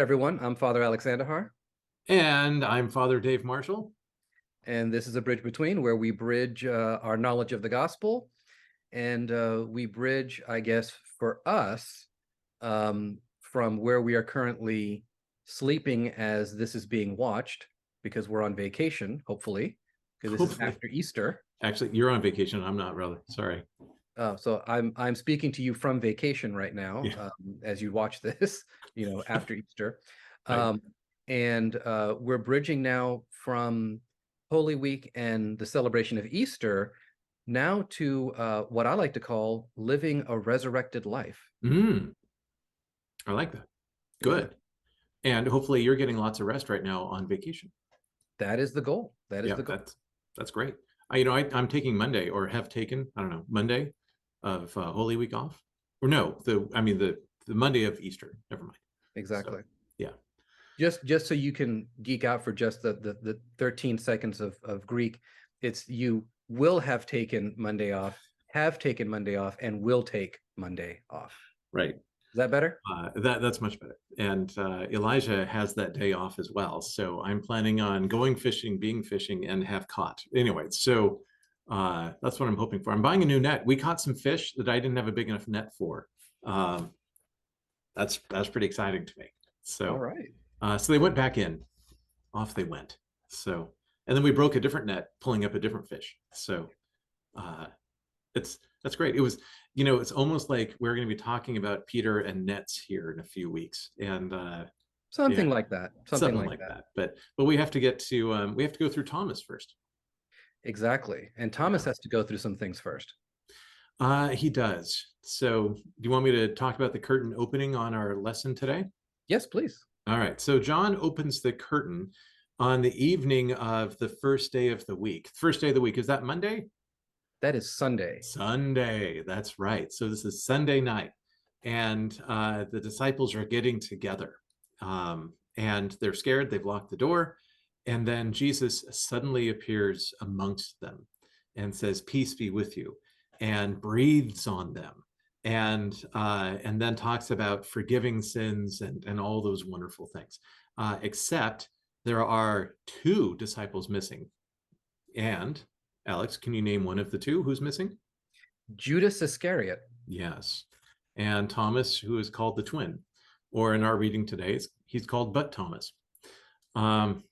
everyone, I'm Father Alexander Har, And I'm Father Dave Marshall. and this is a bridge between where we bridge our knowledge of the gospel, and we bridge, I guess, for us from where we are currently sleeping as this is being watched because we're on vacation, hopefully, because this is Hopefully, after Easter. actually, you're on vacation. I'm not, rather. Sorry. So I'm speaking to you from vacation right now, Yeah. as you watch this, after Easter. Right. Um, and we're bridging now from Holy Week and the celebration of Easter now to what I like to call living a resurrected life. Mm, I like that. Yeah, Good. And hopefully you're getting lots of rest right now on vacation. that is the goal. That is Yeah, the goal. that's great. I'm taking Monday or have taken, I don't know, Monday of Holy Week off. Or no, the Monday of Easter. Never mind. So, Exactly. yeah. Just so you can geek out for just the 13 seconds of Greek, it's you will have taken Monday off, and will take Monday off. Right. Is that better? That's much better. And Elijah has that day off as well. So I'm planning on going fishing, being fishing, and have caught. Anyway, so that's what I'm hoping for. I'm buying a new net. We caught some fish that I didn't have a big enough net for. Um, that's pretty exciting to me. All So right. so they went back in. Off they went. So and then we broke a different net, pulling up a different fish. So uh, that's great. It was, it's almost like we're going to be talking about Peter and nets here in a few weeks, and yeah, Something like that. Something something like like that. that. But we have to go through Thomas first. Exactly. And Thomas Yeah, has to go through some things first. he does. So, do you want me to talk about the curtain opening on our lesson today? Yes, please. All right. So John opens the curtain on the evening of the first day of the week. First day of the week, is that Monday? That is Sunday. Sunday. That's right. So this is Sunday night, and the disciples are getting together, and they're scared. They've locked the door, and then Jesus suddenly appears amongst them, and says, "Peace be with you," and breathes on them, and then talks about forgiving sins and all those wonderful things. Except there are two disciples missing, and Alex, can you name one of the two who's missing? Judas Iscariot. Yes. And Thomas, who is called the twin, or in our reading today, he's called but Thomas. Um,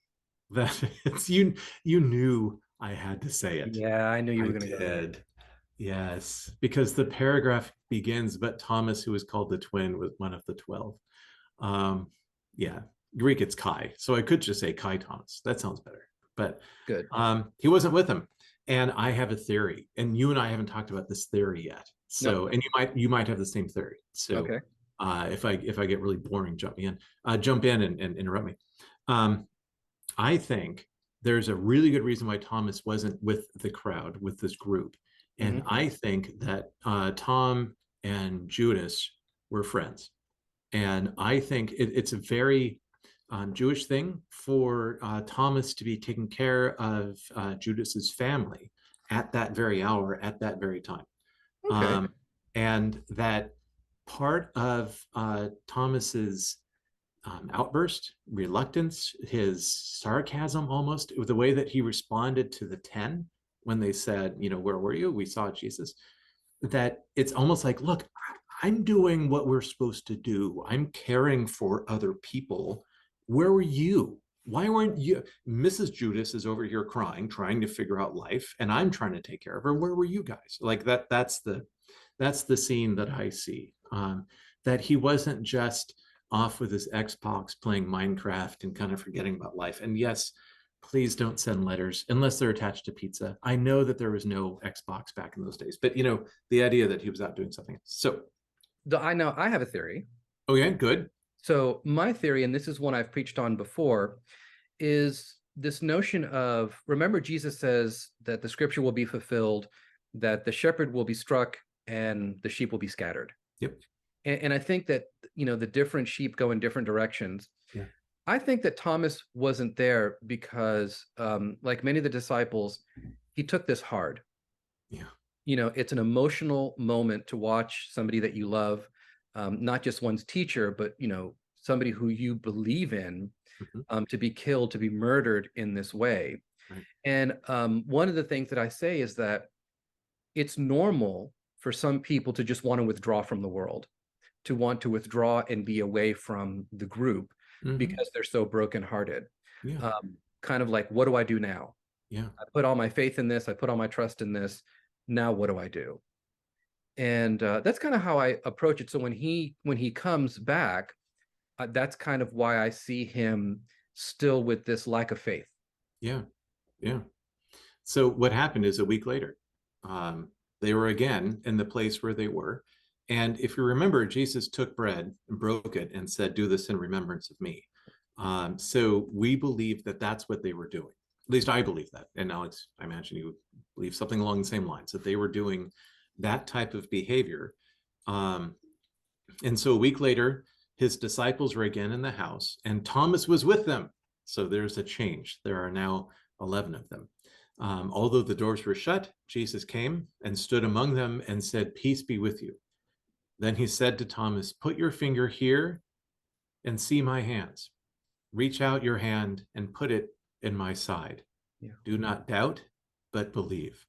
that it's you knew I had to say it. Yeah, I knew you I were going to go there. did. Yes, because the paragraph begins, but Thomas, who is called the twin, was one of the 12. Um, yeah, Greek, it's Kai. So I could just say Kai Thomas. That sounds better. But Good. he wasn't with him. And I have a theory, and you and I haven't talked about this theory yet. No. So, and you might have the same theory. So, Okay. if I get really boring, jump in and interrupt me. Um, I think there's a really good reason why Thomas wasn't with the crowd, with this group. And Hmm. I think that Tom and Judas were friends. And I think it's a very Jewish thing for Thomas to be taking care of Judas's family at that very hour, at that very time. Okay. And that part of Thomas's outburst, reluctance, his sarcasm almost, the way that he responded to the 10 when they said, where were you? We saw Jesus. That it's almost like, look, I'm doing what we're supposed to do. I'm caring for other people. Where were you? Why weren't you? Mrs. Judas is over here crying, trying to figure out life, and I'm trying to take care of her. Where were you guys? Like that. That's the scene that I see. That he wasn't just off with his Xbox playing Minecraft and kind of forgetting about life. And yes, please don't send letters unless they're attached to pizza. I know that there was no Xbox back in those days, but the idea that he was out doing something. So, I know I have a theory. oh yeah, good. So my theory, and this is one I've preached on before, is this notion of, remember, Jesus says that the scripture will be fulfilled, that the shepherd will be struck and the sheep will be scattered. Yep. And I think that, the different sheep go in different directions. Yeah. I think that Thomas wasn't there because, like many of the disciples, he took this hard. Yeah. It's an emotional moment to watch somebody that you love, not just one's teacher, but, somebody who you believe in, Mhm. to be killed, to be murdered in this way. Right. And one of the things that I say is that it's normal for some people to just want to withdraw from the world, to want to withdraw and be away from the group Mhm. because they're so brokenhearted. Yeah. Kind of like, what do I do now? Yeah. I put all my faith in this. I put all my trust in this. Now, what do I do? And that's kind of how I approach it. So when he comes back, that's kind of why I see him still with this lack of faith. Yeah. Yeah. So what happened is a week later, um, they were again in the place where they were. And if you remember, Jesus took bread and broke it and said, "Do this in remembrance of me." So we believe that that's what they were doing. At least I believe that. And Alex, I imagine you believe something along the same lines, that they were doing that type of behavior. Um, and so a week later, his disciples were again in the house, and Thomas was with them. So there's a change. There are now 11 of them. Although the doors were shut, Jesus came and stood among them and said, "Peace be with you." Then he said to Thomas, "Put your finger here and see my hands. Reach out your hand and put it in my side. Yeah. Do not doubt, but believe."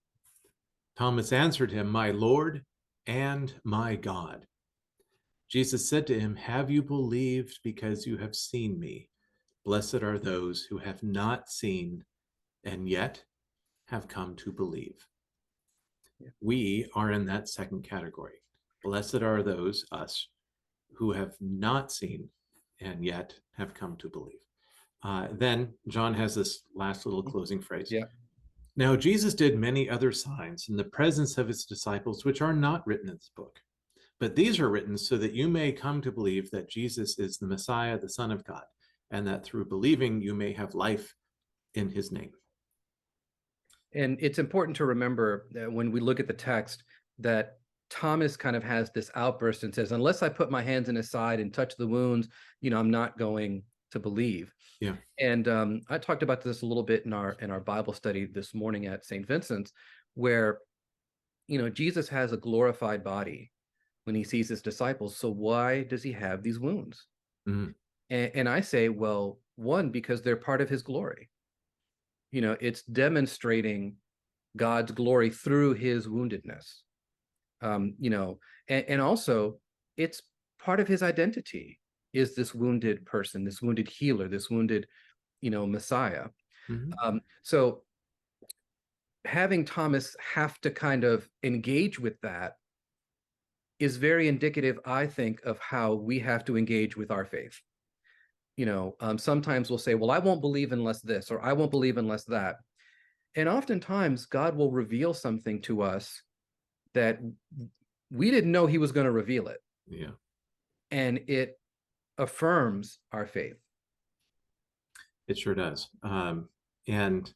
Thomas answered him, "My Lord and my God." Jesus said to him, "Have you believed because you have seen me? Blessed are those who have not seen and yet have come to believe." Yeah. We are in that second category. Blessed are those, us, who have not seen and yet have come to believe. Then John has this last little closing phrase. Yeah. Now, Jesus did many other signs in the presence of his disciples, which are not written in this book. But these are written so that you may come to believe that Jesus is the Messiah, the Son of God, and that through believing you may have life in his name. And it's important to remember that when we look at the text that Thomas kind of has this outburst and says, unless I put my hands in his side and touch the wounds, I'm not going to believe. Yeah. And I talked about this a little bit in our Bible study this morning at St. Vincent's, where Jesus has a glorified body when he sees his disciples. So why does he have these wounds? Mm-hmm. And I say, well, one, because they're part of his glory. It's demonstrating God's glory through his woundedness. And also it's part of his identity is this wounded person, this wounded healer, this wounded, Messiah. Mm-hmm. So having Thomas have to kind of engage with that is very indicative, I think, of how we have to engage with our faith. Sometimes we'll say, well, I won't believe unless this, or I won't believe unless that. And oftentimes God will reveal something to us that we didn't know he was going to reveal it. Yeah. And it affirms our faith. It sure does. And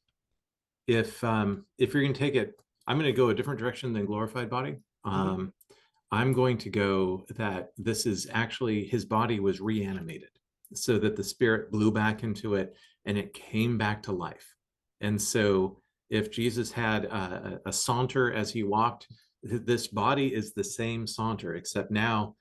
if you're going to take it, I'm going to go a different direction than glorified body. I'm going to go that this is actually his body was reanimated so that the spirit blew back into it and it came back to life. And so if Jesus had a saunter as he walked, this body is the same saunter, except now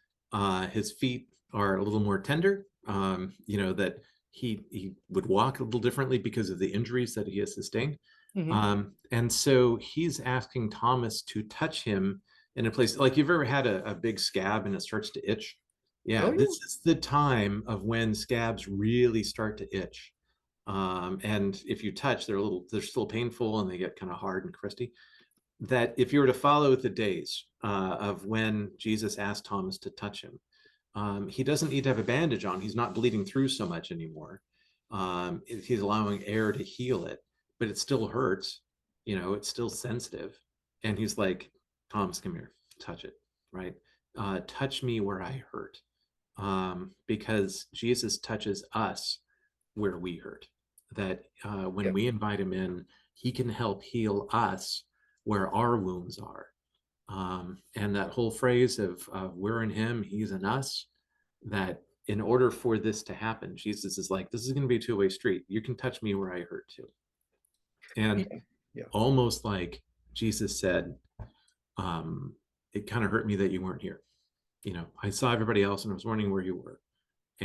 his feet are a little more tender, that he would walk a little differently because of the injuries that he has sustained. And so he's asking Thomas to touch him in a place like you've ever had a big scab and it starts to itch. Yeah, Oh, this yeah. is the time of when scabs really start to itch. And if you touch, they're still painful and they get kind of hard and crusty. That if you were to follow the days of when Jesus asked Thomas to touch him, he doesn't need to have a bandage on. He's not bleeding through so much anymore. He's allowing air to heal it, but it still hurts. It's still sensitive. And he's like, "Thomas, come here, touch it, right? Touch me where I hurt." Because Jesus touches us where we hurt. That when Yep. we invite him in, he can help heal us where our wounds are. And that whole phrase of we're in him, he's in us, that in order for this to happen, Jesus is like, this is going to be a two-way street. You can touch me where I hurt too. And Yeah. Yeah. almost like Jesus said, it kind of hurt me that you weren't here. I saw everybody else and I was wondering where you were.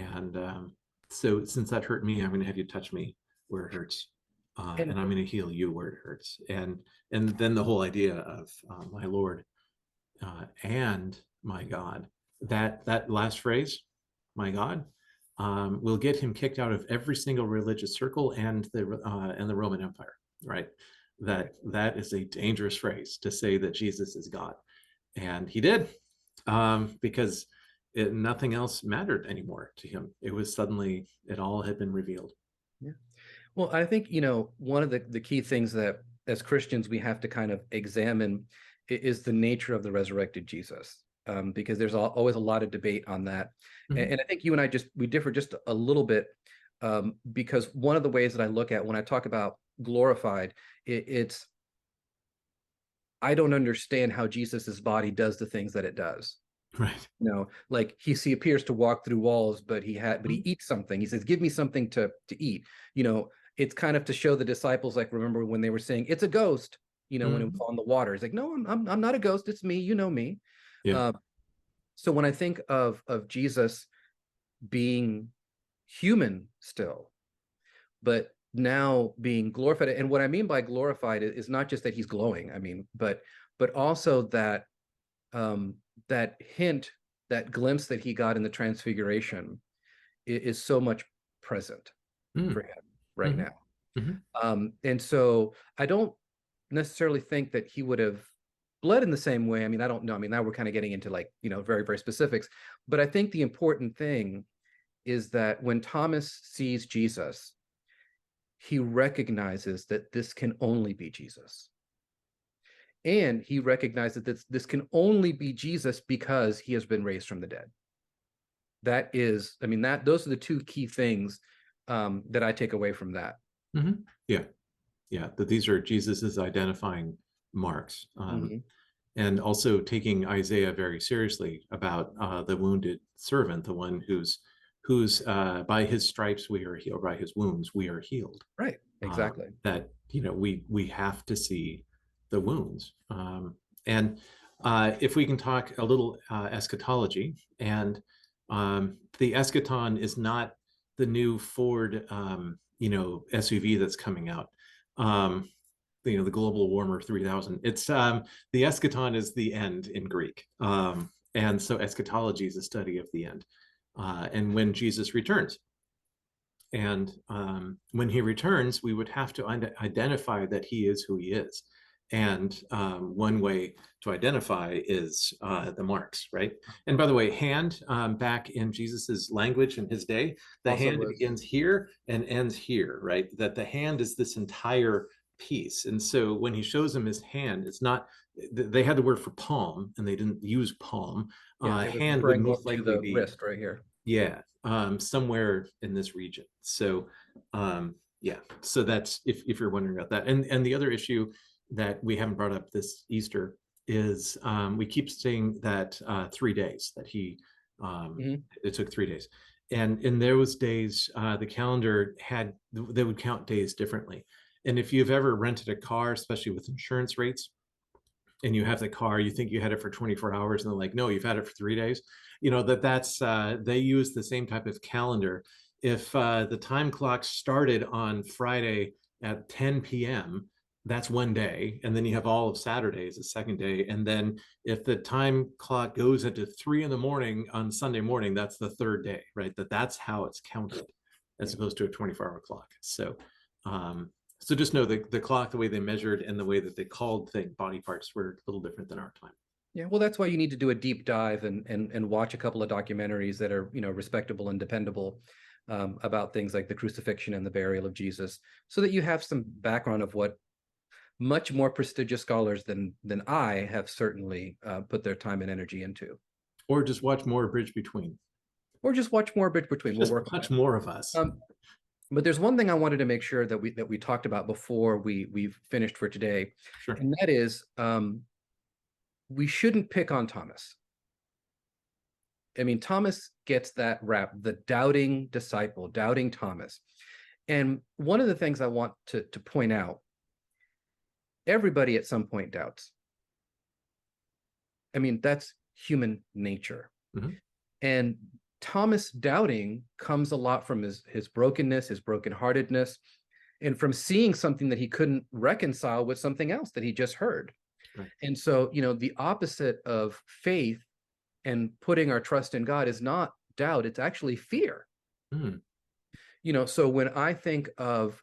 And so since that hurt me, I'm going to have you touch me where it hurts. And And I'm going to heal you where it hurts. And then the whole idea of my Lord and my God, that last phrase, my God, will get him kicked out of every single religious circle and the Roman Empire, right? That is a dangerous phrase to say that Jesus is God, and he did, because nothing else mattered anymore to him. It was suddenly it all had been revealed. yeah. Well, I think, one of the key things that as Christians we have to kind of examine is the nature of the resurrected Jesus, because there's always a lot of debate on that. Mhm. And I think you and I we differ just a little bit, because one of the ways that I look at when I talk about glorified, it's I don't understand how Jesus's body does the things that it does. Right. Like he appears to walk through walls, but he Mhm. eats something. He says, "Give me something to eat." It's kind of to show the disciples, like, remember when they were saying it's a ghost, when it was Mhm. on the water. He's like, "No, I'm not a ghost. It's me. You know me." Yeah. Uh, so when I think of Jesus being human still, but now being glorified, and what I mean by glorified is not just that he's glowing. I mean, but also that um, that hint, that glimpse that he got in the Transfiguration is so much present for Mhm. him right Mhm. now. Mhm. And so I don't necessarily think that he would have bled in the same way. I mean, I don't know. I mean, now we're kind of getting into, like, very, very specifics. But I think the important thing is that when Thomas sees Jesus, he recognizes that this can only be Jesus. And he recognizes that this can only be Jesus because he has been raised from the dead. That is, I mean, those are the two key things that I take away from that. Mhm. Yeah. Yeah. That these are Jesus's identifying marks. Mhm. And also taking Isaiah very seriously about the wounded servant, the one who's by his stripes we are healed, by his wounds we are healed. Right, exactly. That we have to see the wounds. And if we can talk a little eschatology, and the eschaton is not the new Ford SUV that's coming out. Um, the global warmer 3000. It's the eschaton is the end in Greek, and so eschatology is a study of the end, and when Jesus returns. And when he returns, we would have to identify that he is who he is. And one way to identify is the marks, right? And by the way, hand, back in Jesus's language in his day, the Also hand was, begins here and ends here, right? That the hand is this entire piece. And so when he shows him his hand, it's not, they had the word for palm and they didn't use palm. yeah, it was Hand would referring more most to likely the be, wrist right here. yeah, somewhere in this region. So, yeah, so that's if you're wondering about that. And the other issue that we haven't brought up this Easter is we keep saying that 3 days that he Mhm. it took 3 days, and in those days the calendar had they would count days differently. And if you've ever rented a car, especially with insurance rates, and you have the car, you think you had it for 24 hours, and they're like, no, you've had it for 3 days. That's they use the same type of calendar. If the time clock started on Friday at 10 p.m., that's one day, and then you have all of Saturday as a second day, and then if the time clock goes into 3 in the morning on Sunday morning, that's the third day, right? That's how it's counted, as Yeah. opposed to a 24-hour clock. Um, so just know the clock, the way they measured and the way that they called body parts were a little different than our time. Yeah, well, that's why you need to do a deep dive and watch a couple of documentaries that are, respectable and dependable, about things like the crucifixion and the burial of Jesus, so that you have some background of what much more prestigious scholars than I have certainly put their time and energy into. Or just watch more Bridge Between. Or just watch more Bridge Between. We'll Just work on watch it. more of us. But there's one thing I wanted to make sure that we talked about before we've finished for today, Sure. and that is, we shouldn't pick on Thomas. I mean, Thomas gets that rap, the doubting disciple, doubting Thomas. And one of the things I want to point out, everybody at some point doubts. I mean, that's human nature. Mhm. And Thomas doubting comes a lot from his brokenness, his brokenheartedness, and from seeing something that he couldn't reconcile with something else that he just heard. Right. And so, the opposite of faith and putting our trust in God is not doubt, it's actually fear. Mm. So when I think of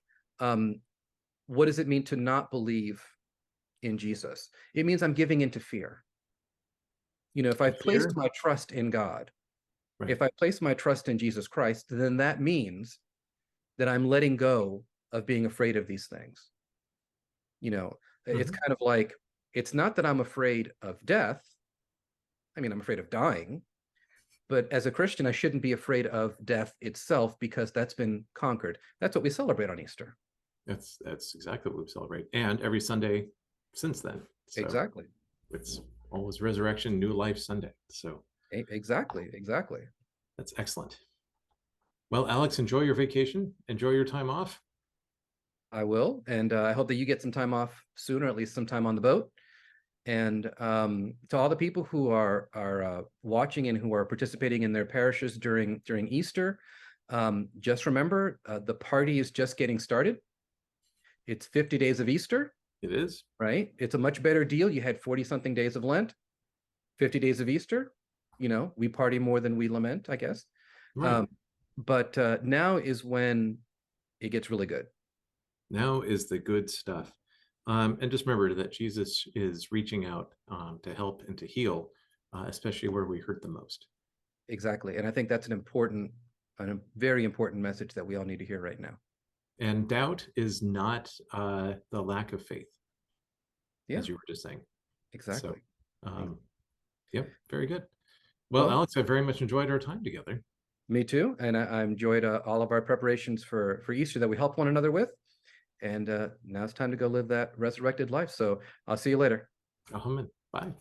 what does it mean to not believe in Jesus? It means I'm giving into fear. If I've Fear? placed my trust in God, Right. if I place my trust in Jesus Christ, then that means that I'm letting go of being afraid of these things. It's Mhm. kind of like, it's not that I'm afraid of death. I mean, I'm afraid of dying, but as a Christian, I shouldn't be afraid of death itself because that's been conquered. That's what we celebrate on Easter. That's exactly what we celebrate, and every Sunday since then. So Exactly. it's always Resurrection, New Life Sunday. So Exactly. Exactly. that's excellent. Well, Alex, enjoy your vacation. Enjoy your time off. I will. And I hope that you get some time off soon, or at least some time on the boat. And to all the people who are watching and who are participating in their parishes during Easter, just remember the party is just getting started. It's 50 days of Easter, It is. right? It's a much better deal. You had 40 something days of Lent, 50 days of Easter. We party more than we lament, I guess. Right. But now is when it gets really good. Now is the good stuff. And just remember that Jesus is reaching out to help and to heal, especially where we hurt the most. Exactly. And I think that's a very important message that we all need to hear right now. And doubt is not the lack of faith, Yeah, as you were just saying. So, exactly. yep, very good. Well, Well, Alex, I very much enjoyed our time together. me too. And I enjoyed all of our preparations for Easter that we help one another with. And now it's time to go live that resurrected life. So I'll see you later. Amen. Bye.